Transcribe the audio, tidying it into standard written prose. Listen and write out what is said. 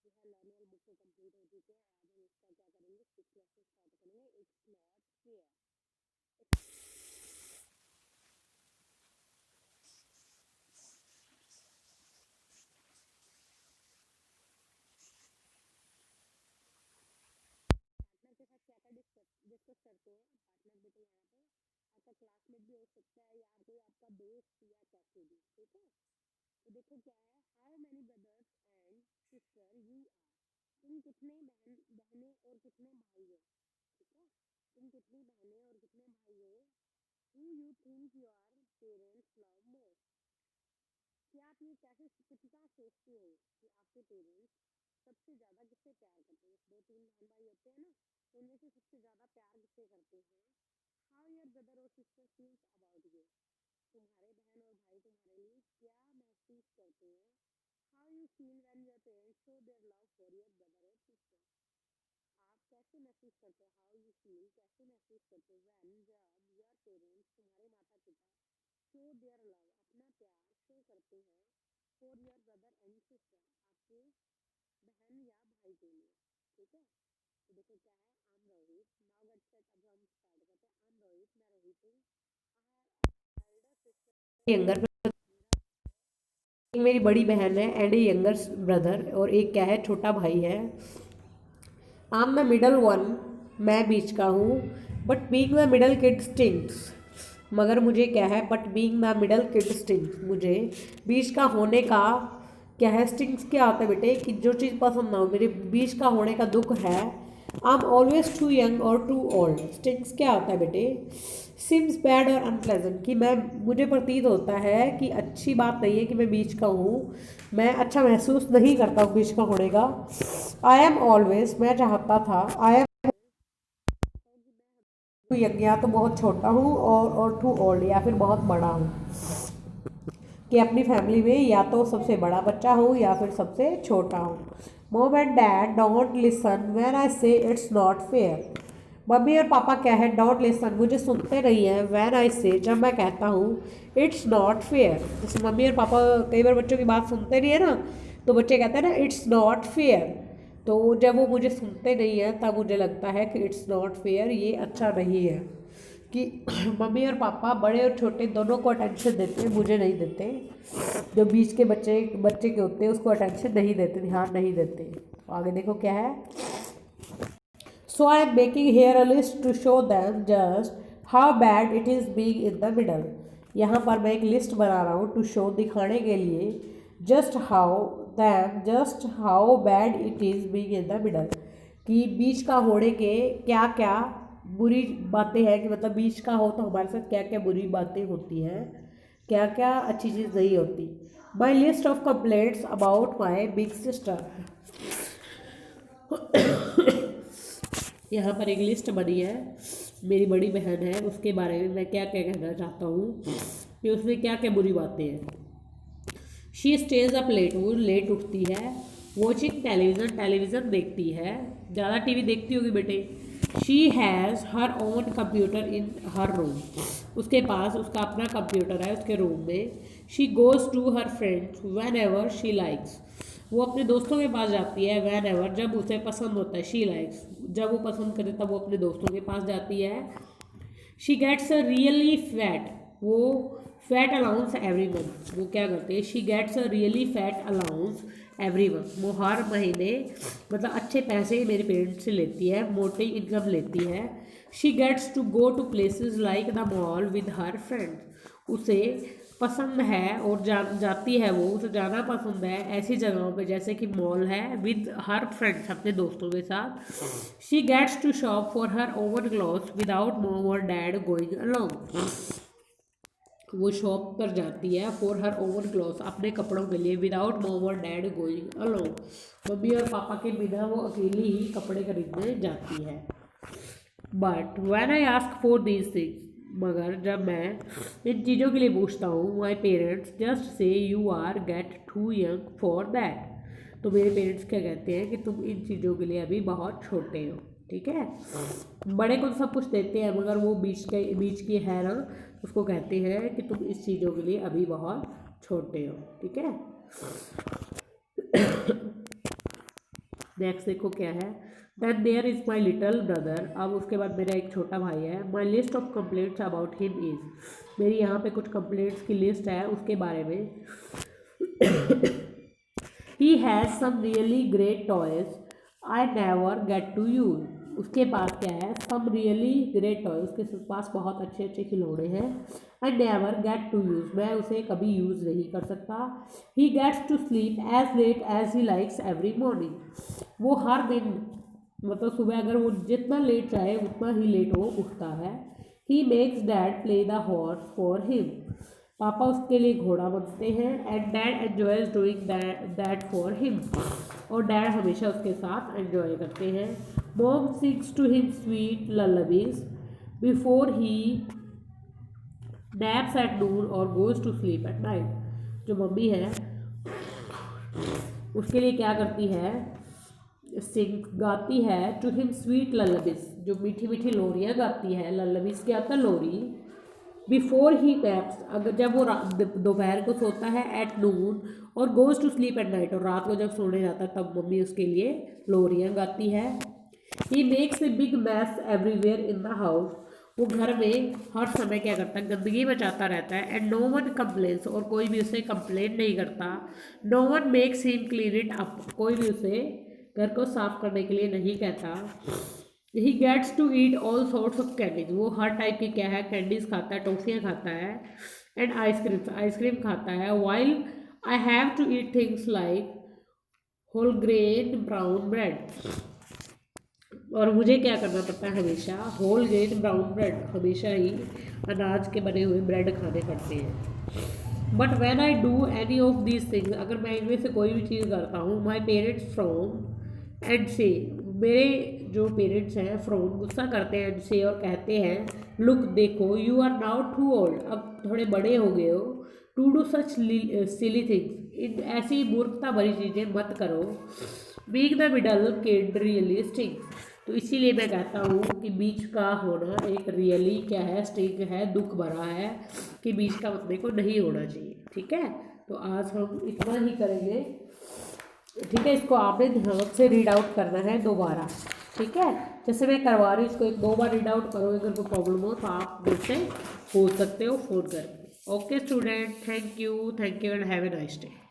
लर्नियल book तो complete हो चुके हैं। आज हम इसका क्या करेंगे, 6 लेसन स्टार्ट करेंगे। It's not fair. पार्टनर के साथ क्या क्या डिस्कस करते हैं। पार्टनर बेटे यहाँ पे आपका क्लासमेट भी हो सकता है या कोई आपका दोस्त या कैसे भी, ठीक है। तो देखो क्या है, how many brothers and sister you are. तुम कितने बहनें और कितने भाई हो, ठीक है। तुम कितनी बहनें और कितने भाई हो। Who you think your parents love most. क्या आप ये कैसे कितना सोचते हो कि आपके पेरेंट्स सबसे ज्यादा किससे प्यार करते हैं। दो तीन बहन भाई होते हैं ना, तो उनमें से सबसे ज्यादा प्यार किससे करते हैं। हाउ योर ब्रदर और सिस्टर फील्स अबाउट यू। तुम्हारे बहन और भाई तुम्हारे लिए क्या महसूस करते हैं। How you feel when your parents show their love for your brother और सिस्टर। आप कैसे महसूस करते हो, हाउ यू फील कैसे महसूस करते हो व्हेन जब योर पेरेंट्स तुम्हारे माता पिता शो देयर लव अपना प्यार शो करते हैं for your brother and sister, आपके बहन या भाई के लिए, ठीक है। तो देखो क्या है, आम रोहित नाउ गेट सेट। अब हम स्टार्ट करते हैं। आम रोहित, मैं रोहित हूँ। एल्डर सिस्टर यंगर मेरा। मेरी बड़ी बहन है एंड ए यंगर ब्रदर, और एक क्या है, छोटा भाई है। आम द मिडल वन, मैं बीच का हूँ। But being the middle kid stinks, मगर मुझे क्या है, but being the middle kid stinks, मुझे बीच का होने का क्या है, स्टिंक्स क्या होता है बेटे, कि जो चीज़ पसंद ना हो, मेरे बीच का होने का दुख है। I am always too young और टू ओल्ड। स्टिंक्स क्या होता है बेटे, सिम्स बैड और अनप्लेजेंट, कि मैं, मुझे प्रतीत होता है कि अच्छी बात नहीं है कि मैं बीच का हूँ। मैं अच्छा महसूस नहीं करता हूँ बीच का होने का। आई एम ऑलवेज, मैं चाहता था, आई एम टू यंग, या तो बहुत छोटा हूँ और टू ओल्ड, या फिर बहुत बड़ा हूँ, कि अपनी फैमिली में या तो सबसे बड़ा बच्चा हूँ या फिर सबसे छोटा हूँ। Mom and dad don't listen when I से इट्स नॉट फेयर। मम्मी और पापा क्या है, डोंट लिसन, मुझे सुनते नहीं है, व्हेन आई से, जब मैं कहता हूँ इट्स नॉट फेयर। जैसे मम्मी और पापा कई बार बच्चों की बात सुनते नहीं है ना, तो बच्चे कहते हैं ना इट्स नॉट फेयर। तो जब वो मुझे सुनते नहीं है तब मुझे लगता है कि इट्स नॉट फेयर, ये अच्छा नहीं है। कि मम्मी और पापा बड़े और छोटे दोनों को अटेंशन देते हैं, मुझे नहीं देते। जो बीच के बच्चे बच्चे के होते हैं उसको अटेंशन नहीं देते, ध्यान नहीं देते। तो आगे देखो क्या है, so I am making here a list to show them just how bad it is being in the middle. यहाँ पर मैं एक लिस्ट बना रहा हूँ, टू शो, दिखाने के लिए, just how bad it is being in the middle, कि बीच का होने के क्या क्या बुरी बातें हैं, कि मतलब बीच का हो तो हमारे साथ क्या क्या बुरी बातें होती हैं, क्या क्या अच्छी चीज़ नहीं होती। माई list of complaints about my big sister, यहाँ पर एक लिस्ट बनी है, मेरी बड़ी बहन है उसके बारे में मैं क्या क्या कहना चाहता हूँ कि उसमें क्या क्या बुरी बातें हैं। शी स्टेज अप लेट, वो लेट उठती है। वॉचिंग टेलीविज़न, टेलीविज़न देखती है, ज़्यादा टीवी देखती होगी बेटे। She has her own computer in her room, उसके पास उसका अपना कंप्यूटर है उसके रूम में। She goes to her friends whenever she likes, वो अपने दोस्तों के पास जाती है, वैन एवर, जब उसे पसंद होता है, शी लाइक्स, जब वो पसंद करे तब वो अपने दोस्तों के पास जाती है। She gets a really fat, वो फैट अलाउंस एवरी मंथ, वो क्या करते हैं, she gets a really fat allowance every month, वो हर महीने मतलब अच्छे पैसे मेरे पेरेंट्स से लेती है, मोटी इनकम लेती है। She gets to go to places like the mall with her friends, उसे पसंद है और जाती है, वो उसे जाना पसंद है ऐसी जगहों पे जैसे कि मॉल है, विद हर फ्रेंड्स, अपने दोस्तों के साथ। She gets to shop for her own clothes without mom और डैड गोइंग अलोंग, वो शॉप पर जाती है फॉर हर ओवन क्लॉथ, अपने कपड़ों के लिए, विदाउट मॉम और डैड गोइंग अलोंग, मम्मी और पापा के बिना वो अकेली ही कपड़े खरीदने जाती है। But when I ask for these things, मगर जब मैं इन चीज़ों के लिए पूछता हूँ, my parents just say you are get too young for that, तो मेरे पेरेंट्स क्या कहते हैं कि तुम इन चीज़ों के लिए अभी बहुत छोटे हो, ठीक है। बड़े को तो सब कुछ देते हैं, मगर वो बीच की है ना, उसको कहते हैं कि तुम इस चीज़ों के लिए अभी बहुत छोटे हो, ठीक है। नेक्स्ट देखो क्या है, then there is my little brother, अब उसके बाद मेरा एक छोटा भाई है, my list of complaints about him is, मेरी यहाँ पे कुछ कंप्लेंट्स की लिस्ट है उसके बारे में। He has some really great toys I never get to use, उसके पास क्या है, सम रियली ग्रेट टॉय, उसके पास बहुत अच्छे अच्छे खिलौने हैं, I never get to use, मैं उसे कभी यूज़ नहीं कर सकता। He gets to sleep as late as he likes every morning, वो हर दिन मतलब सुबह अगर वो जितना लेट चाहे उतना ही लेट वो उठता है। He makes dad play the horse for him, पापा उसके लिए घोड़ा बनते हैं, and dad enjoys doing that for him, और डैड हमेशा उसके साथ एंजॉय करते हैं। Mom sings to him sweet lullabies before he naps at noon और goes to sleep at night, जो मम्मी है उसके लिए क्या करती है, सिंग गाती है टू हिम स्वीट लल्लबीज, जो मीठी मीठी लोरियाँ गाती है, लल्लबीज क्या होता है लोरी, बिफोर ही नैप्स, अगर जब वो दोपहर को सोता है, एट नून, और goes to sleep at night, और रात को जब सोने जाता है तब मम्मी उसके लिए लोरियाँ गाती है। He makes a big mess everywhere in the house, वो घर में हर समय क्या करता है, गंदगी मचाता रहता है, एंड नो वन कंप्लेन्स, और कोई भी उसे कंप्लेन नहीं करता। No one makes him clean it up, कोई भी उसे घर को साफ करने के लिए नहीं कहता। He gets to eat all sorts of candies, वो हर टाइप की क्या है कैंडीज खाता है, टॉफियाँ खाता है, एंड आइसक्रीम खाता है। While I have to eat things like whole grain brown bread, और मुझे क्या करना पड़ता है हमेशा, होल ग्रेन ब्राउन ब्रेड, हमेशा ही अनाज के बने हुए ब्रेड खाने पड़ते हैं। But when I do any of these things, अगर मैं इनमें से कोई भी चीज़ करता हूँ, माई पेरेंट्स फ्रॉम एंड से, मेरे जो पेरेंट्स हैं फ्रॉम गुस्सा करते हैं, एंड से और कहते हैं, लुक देखो, you are now too old, अब थोड़े बड़े हो गए हो, to do such silly things, ऐसी मूर्खता भरी चीज़ें मत करो, being the middle kid really sting, तो इसीलिए मैं कहता हूँ कि बीच का होना एक रियली क्या है, स्टिंग है, दुख भरा है, कि बीच का बंदे को नहीं होना चाहिए। ठीक है, तो आज हम इतना ही करेंगे। ठीक है, इसको आपने ध्यान से रीड आउट करना है दोबारा। ठीक है, जैसे मैं करवा रही हूँ इसको एक दो बार रीड आउट करो, अगर कोई प्रॉब्लम हो तो आप मुझसे पूछ सकते हो फ़ोन करके। Okay student, thank you and have a nice day.